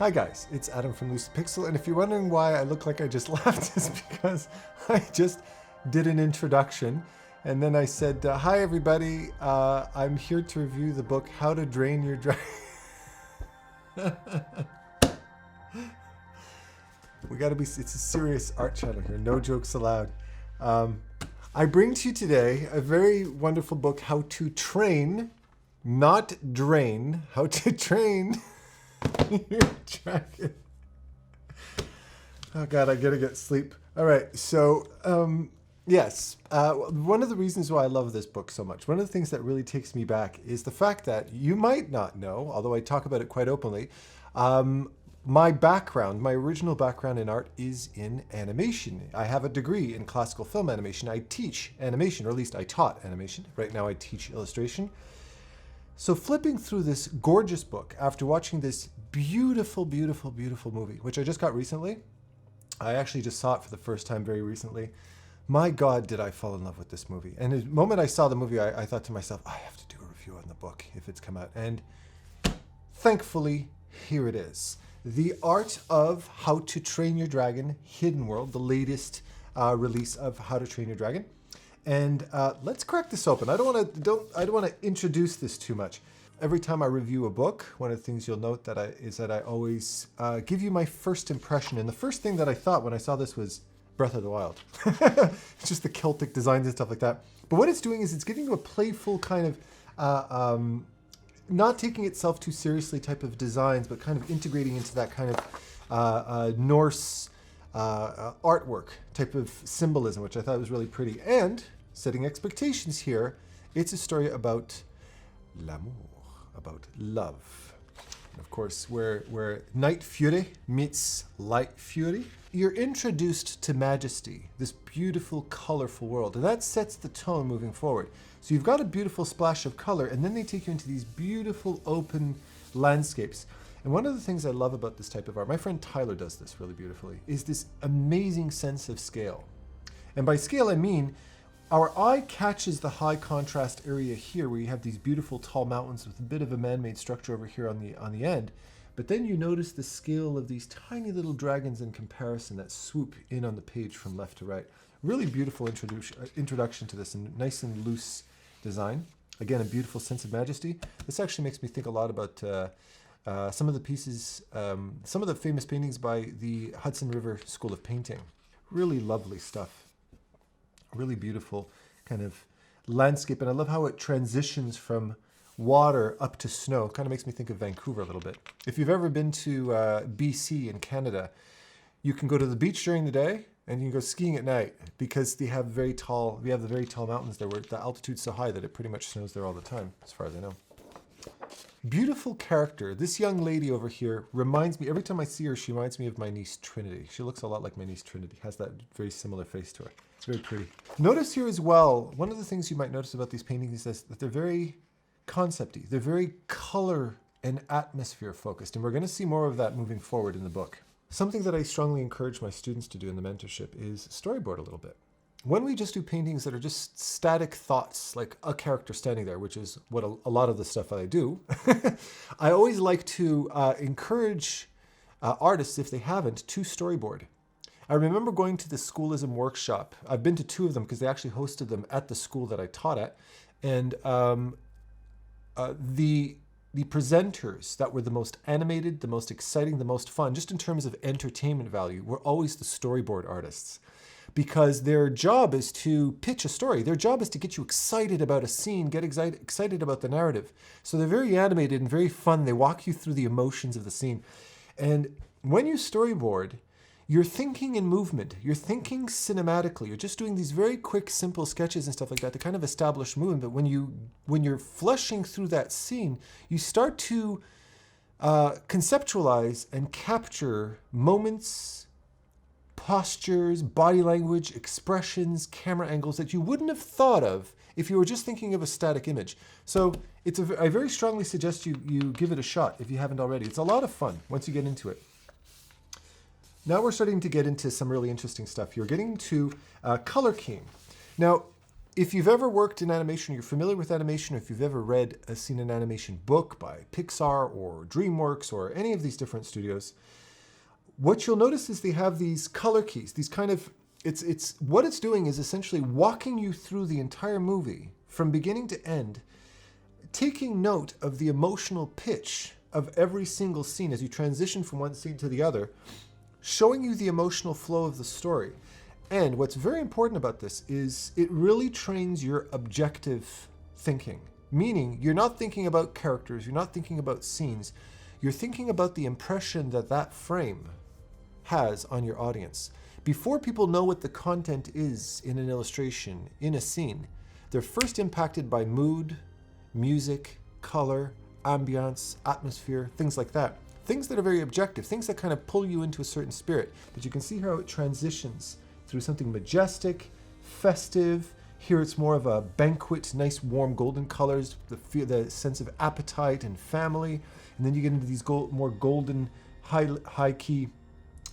Hi guys, it's Adam from LUCIDPIXUL, and if you're wondering why I look like I just left, it's because I just did an introduction, and then I said, hi everybody, I'm here to review the book, How to Drain Your Dragon. It's a serious art channel here, no jokes allowed. I bring to you today a very wonderful book, How to Train, not Drain, How to Train your Dragon. Oh God, I gotta get sleep. All right, so yes, one of the reasons why I love this book so much, one of the things that really takes me back is the fact that you might not know, although I talk about it quite openly, my original background in art is in animation. I have a degree in classical film animation. I teach animation, or at least I taught animation. Right now I teach illustration. So flipping through this gorgeous book after watching this beautiful, beautiful, beautiful movie, which I just got recently. I actually just saw it for the first time very recently. My God, did I fall in love with this movie. And the moment I saw the movie, I thought to myself, I have to do a review on the book if it's come out. And thankfully, here it is. The Art of How to Train Your Dragon, Hidden World, the latest release of How to Train Your Dragon. And let's crack this open. I don't want to introduce this too much. Every time I review a book, one of the things you'll note is that I always give you my first impression. And the first thing that I thought when I saw this was Breath of the Wild. It's just the Celtic designs and stuff like that. But what it's doing is it's giving you a playful kind of, not taking itself too seriously type of designs, but kind of integrating into that kind of Norse artwork type of symbolism, which I thought was really pretty. And setting expectations here, it's a story about l'amour, about love. And of course, where Night Fury meets Light Fury, you're introduced to majesty, this beautiful, colorful world, and that sets the tone moving forward. So you've got a beautiful splash of color, and then they take you into these beautiful open landscapes. And one of the things I love about this type of art, my friend Tyler does this really beautifully, is this amazing sense of scale. And by scale, I mean our eye catches the high contrast area here where you have these beautiful tall mountains with a bit of a man-made structure over here on the end. But then you notice the scale of these tiny little dragons in comparison that swoop in on the page from left to right. Really beautiful introduction to this, and nice and loose design. Again, a beautiful sense of majesty. This actually makes me think a lot about some of the pieces, some of the famous paintings by the Hudson River School of Painting. Really lovely stuff. Really beautiful kind of landscape. And I love how it transitions from water up to snow. Kind of makes me think of Vancouver a little bit. If you've ever been to BC in Canada, you can go to the beach during the day and you can go skiing at night because we have the very tall mountains there where the altitude's so high that it pretty much snows there all the time, as far as I know. Beautiful character. This young lady over here reminds me, every time I see her, she reminds me of my niece Trinity. She looks a lot like my niece Trinity, has that very similar face to her. It's very pretty. Notice here as well, one of the things you might notice about these paintings is that they're very concept-y. They're very color and atmosphere focused, and we're going to see more of that moving forward in the book. Something that I strongly encourage my students to do in the mentorship is storyboard a little bit. When we just do paintings that are just static thoughts, like a character standing there, which is what a lot of the stuff that I do, I always like to encourage artists, if they haven't, to storyboard. I remember going to the Schoolism workshop. I've been to two of them because they actually hosted them at the school that I taught at. And the presenters that were the most animated, the most exciting, the most fun, just in terms of entertainment value, were always the storyboard artists. Because their job is to pitch a story. Their job is to get you excited about a scene, get excited about the narrative. So they're very animated and very fun. They walk you through the emotions of the scene. And when you storyboard, you're thinking in movement. You're thinking cinematically. You're just doing these very quick, simple sketches and stuff like that to kind of establish movement. But when you're fleshing through that scene, you start to conceptualize and capture moments, postures, body language, expressions, camera angles that you wouldn't have thought of if you were just thinking of a static image. So I very strongly suggest you give it a shot if you haven't already. It's a lot of fun once you get into it. Now we're starting to get into some really interesting stuff. You're getting to color keying. Now, if you've ever worked in animation, you're familiar with animation, or if you've ever seen an animation book by Pixar or DreamWorks or any of these different studios, what you'll notice is they have these color keys, these kind of, what it's doing is essentially walking you through the entire movie from beginning to end, taking note of the emotional pitch of every single scene as you transition from one scene to the other, showing you the emotional flow of the story. And what's very important about this is it really trains your objective thinking, meaning you're not thinking about characters, you're not thinking about scenes, you're thinking about the impression that that frame has on your audience. Before people know what the content is in an illustration, in a scene, they're first impacted by mood, music, color, ambience, atmosphere, things like that. Things that are very objective, things that kind of pull you into a certain spirit. But you can see how it transitions through something majestic, festive. Here it's more of a banquet, nice warm golden colors, the sense of appetite and family. And then you get into these more golden, high key,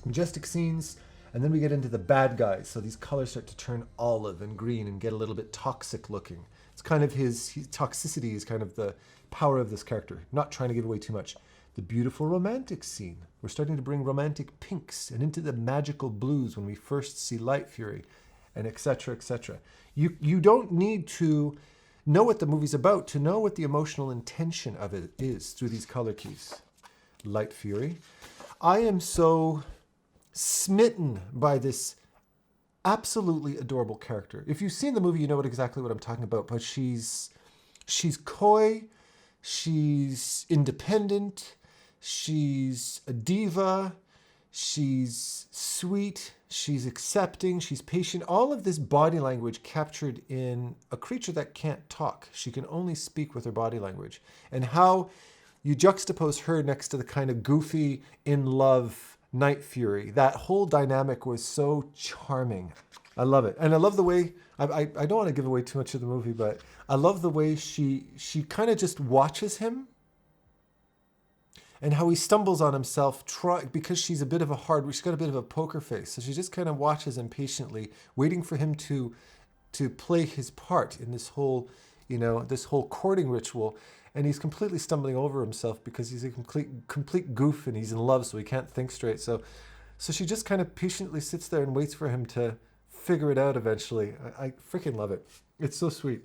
majestic scenes. And then we get into the bad guys. So these colors start to turn olive and green and get a little bit toxic looking. It's kind of his toxicity is kind of the power of this character. Not trying to give away too much. The beautiful romantic scene. We're starting to bring romantic pinks and into the magical blues when we first see Light Fury, and etc., etc. You don't need to know what the movie's about to know what the emotional intention of it is through these color keys. Light Fury. I am so smitten by this absolutely adorable character. If you've seen the movie, you know exactly what I'm talking about, but she's coy, she's independent, she's a diva, she's sweet, she's accepting, she's patient. All of this body language captured in a creature that can't talk. She can only speak with her body language. And how you juxtapose her next to the kind of goofy, in love Night Fury. That whole dynamic was so charming. I love it. And I love the way, I don't want to give away too much of the movie, but I love the way she kind of just watches him and how he stumbles on himself because she's a bit of she's got a bit of a poker face. So she just kind of watches him patiently, waiting for him to play his part in this whole courting ritual. And he's completely stumbling over himself because he's a complete goof and he's in love, so he can't think straight. So she just kind of patiently sits there and waits for him to figure it out eventually. I freaking love it. It's so sweet.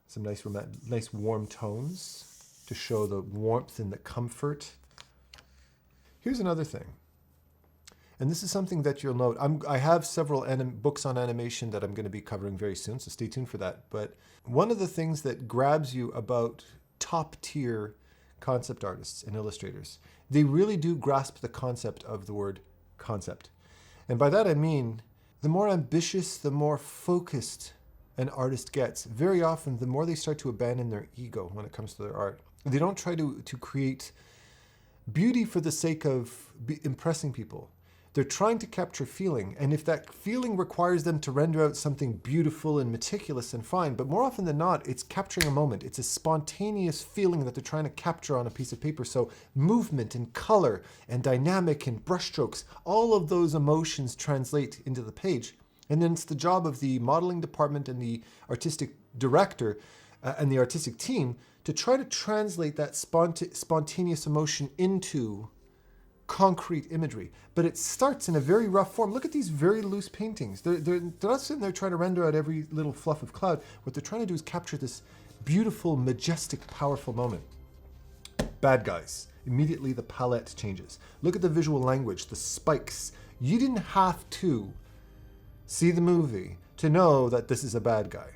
Some nice warm tones to show the warmth and the comfort. Here's another thing. And this is something that you'll note. I have several books on animation that I'm going to be covering very soon, so stay tuned for that. But one of the things that grabs you about top-tier concept artists and illustrators, they really do grasp the concept of the word concept. And by that I mean, the more ambitious, the more focused an artist gets, very often the more they start to abandon their ego when it comes to their art. They don't try to create beauty for the sake of impressing people. They're trying to capture feeling, and if that feeling requires them to render out something beautiful and meticulous and fine, but more often than not, it's capturing a moment. It's a spontaneous feeling that they're trying to capture on a piece of paper. So movement and color and dynamic and brushstrokes, all of those emotions translate into the page. And then it's the job of the modeling department and the artistic director and the artistic team to try to translate that spontaneous emotion into concrete imagery. But it starts in a very rough form. Look at these very loose paintings. They're not sitting there trying to render out every little fluff of cloud. What they're trying to do is capture this beautiful, majestic, powerful moment. Bad guys. Immediately the palette changes. Look at the visual language, the spikes. You didn't have to see the movie to know that this is a bad guy.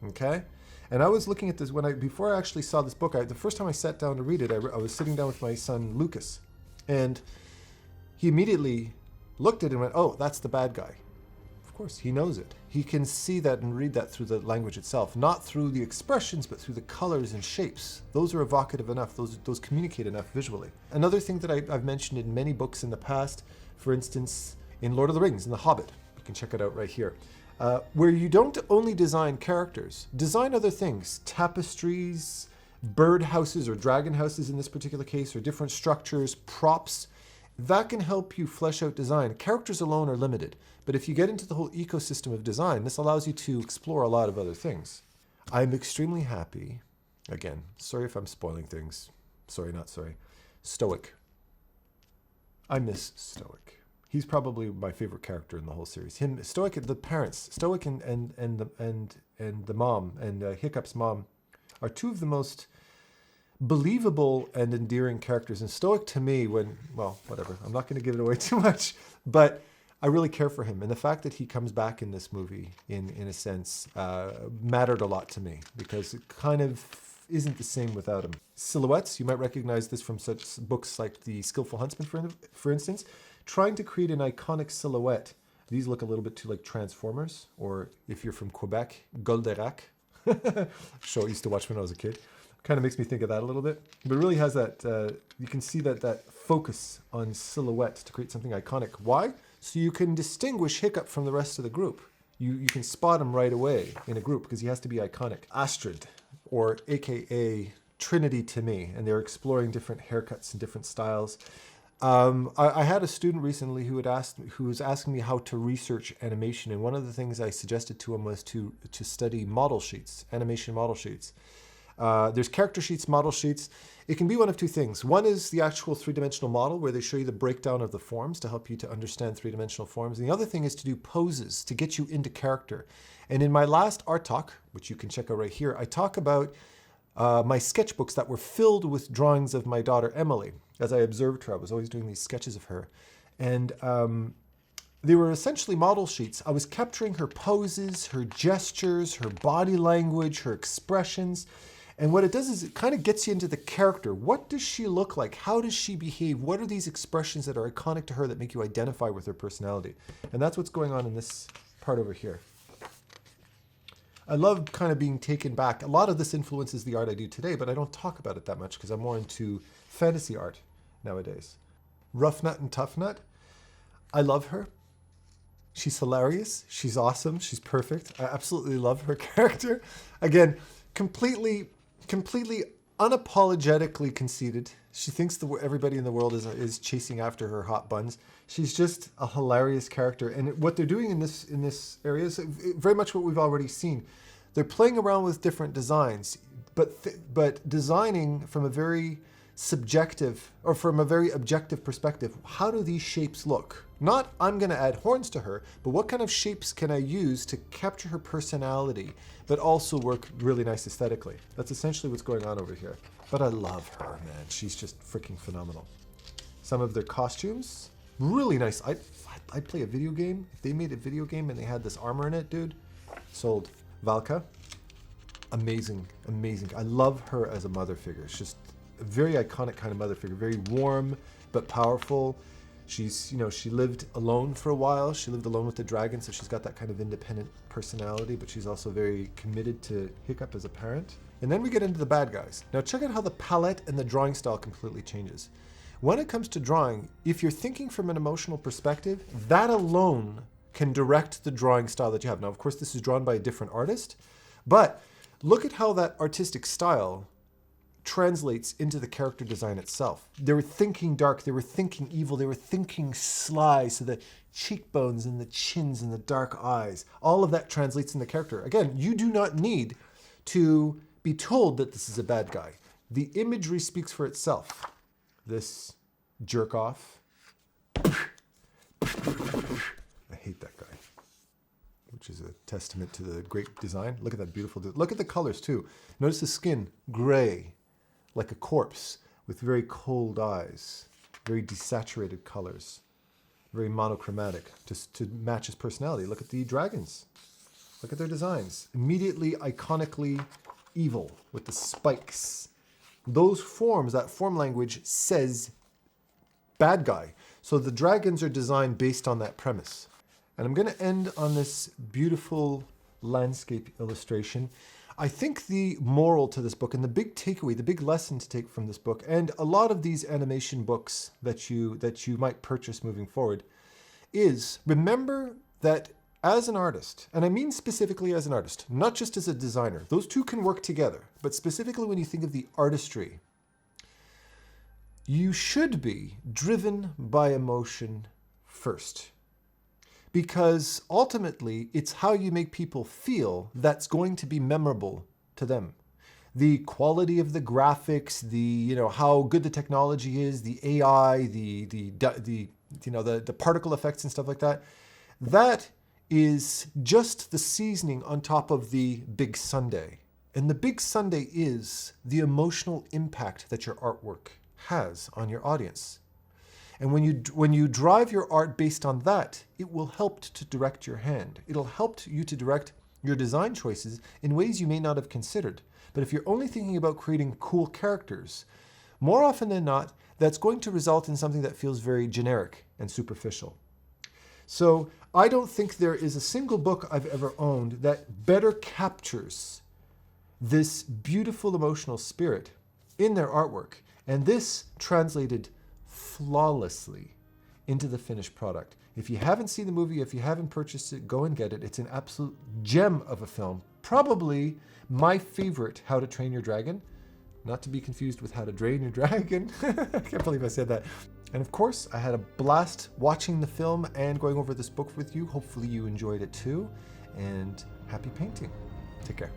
Okay? And I was looking at this before I actually saw this book. The first time I sat down to read it, I was sitting down with my son Lucas. And he immediately looked at it and went, oh, that's the bad guy. Of course, he knows it. He can see that and read that through the language itself, not through the expressions, but through the colors and shapes. Those are evocative enough. Those communicate enough visually. Another thing that I've mentioned in many books in the past, for instance, in Lord of the Rings, in The Hobbit, you can check it out right here, where you don't only design characters, design other things, tapestries, bird houses or dragon houses in this particular case, or different structures, props, That can help you flesh out design. Characters alone are limited, but if you get into the whole ecosystem of design, this allows you to explore a lot of other things. I'm extremely happy, again, sorry if I'm spoiling things, sorry, not sorry, Stoic. I miss Stoic. He's probably my favorite character in the whole series. Him, Stoic, the parents, Stoic and the mom, and Hiccup's mom, are two of the most believable and endearing characters. And Stoic to me, well, whatever, I'm not going to give it away too much, but I really care for him. And the fact that he comes back in this movie, in a sense, mattered a lot to me, because it kind of isn't the same without him. Silhouettes, you might recognize this from such books like The Skillful Huntsman, for instance. Trying to create an iconic silhouette. These look a little bit too like Transformers, or if you're from Quebec, Goldorak. Show I used to watch when I was a kid. Kind of makes me think of that a little bit. But it really has that, you can see that focus on silhouette to create something iconic. Why? So you can distinguish Hiccup from the rest of the group. You can spot him right away in a group because he has to be iconic. Astrid, or AKA Trinity to me, and they're exploring different haircuts and different styles. I had a student recently who was asking me how to research animation, and one of the things I suggested to him was to study model sheets, animation model sheets. There's character sheets, model sheets. It can be one of two things. One is the actual three-dimensional model where they show you the breakdown of the forms to help you to understand three-dimensional forms. And the other thing is to do poses to get you into character. And in my last art talk, which you can check out right here, I talk about my sketchbooks that were filled with drawings of my daughter, Emily. As I observed her, I was always doing these sketches of her. And they were essentially model sheets. I was capturing her poses, her gestures, her body language, her expressions. And what it does is it kind of gets you into the character. What does she look like? How does she behave? What are these expressions that are iconic to her that make you identify with her personality? And that's what's going on in this part over here. I love kind of being taken back. A lot of this influences the art I do today, but I don't talk about it that much because I'm more into fantasy art nowadays. Rough Nut and Tough Nut. I love her. She's hilarious. She's awesome. She's perfect. I absolutely love her character. Again, completely unapologetically conceited. She thinks everybody in the world is chasing after her hot buns. She's just a hilarious character. And what they're doing in this area is very much what we've already seen. They're playing around with different designs, but designing from a very subjective or from a very objective perspective. How do these shapes look? Not I'm going to add horns to her, but what kind of shapes can I use to capture her personality, but also work really nice aesthetically? That's essentially what's going on over here. But I love her, man. She's just freaking phenomenal. Some of their costumes, really nice. I'd play a video game. If they made a video game and they had this armor in it, dude, sold. Valka, amazing, amazing. I love her as a mother figure. It's just a very iconic kind of mother figure, very warm but powerful. She's, she lived alone for a while. She lived alone with the dragon, so she's got that kind of independent personality, but she's also very committed to Hiccup as a parent. And then we get into the bad guys. Now check out how the palette and the drawing style completely changes. When it comes to drawing, if you're thinking from an emotional perspective, that alone can direct the drawing style that you have. Now, of course, this is drawn by a different artist, but look at how that artistic style translates into the character design itself. They were thinking dark, they were thinking evil, they were thinking sly, so the cheekbones and the chins and the dark eyes, all of that translates in the character. Again, you do not need to be told that this is a bad guy. The imagery speaks for itself. This jerk off. I hate that guy, which is a testament to the great design. Look at that beautiful, look at the colors too. Notice the skin, gray, like a corpse with very cold eyes, very desaturated colors, very monochromatic, just to match his personality. Look at the dragons. Look at their designs. Immediately, iconically evil with the spikes. Those forms, that form language says bad guy. So the dragons are designed based on that premise. And I'm going to end on this beautiful landscape illustration. I think the moral to this book and the big takeaway, the big lesson to take from this book, and a lot of these animation books that you might purchase moving forward, is remember that as an artist, and I mean specifically as an artist, not just as a designer, those two can work together, but specifically when you think of the artistry, you should be driven by emotion first. Because ultimately, it's how you make people feel that's going to be memorable to them. The quality of the graphics, how good the technology is, the AI, the particle effects and stuff like that, that is just the seasoning on top of the big sundae. And the big sundae is the emotional impact that your artwork has on your audience. And when you drive your art based on that, it will help to direct your hand. It'll help you to direct your design choices in ways you may not have considered. But if you're only thinking about creating cool characters, more often than not, that's going to result in something that feels very generic and superficial. So I don't think there is a single book I've ever owned that better captures this beautiful emotional spirit in their artwork. And this translated flawlessly into the finished product. If you haven't seen the movie, if you haven't purchased it, go and get it. It's an absolute gem of a film. Probably my favorite How to Train Your Dragon. Not to be confused with How to Drain Your Dragon. I can't believe I said that. And of course, I had a blast watching the film and going over this book with you. Hopefully you enjoyed it too. And happy painting. Take care.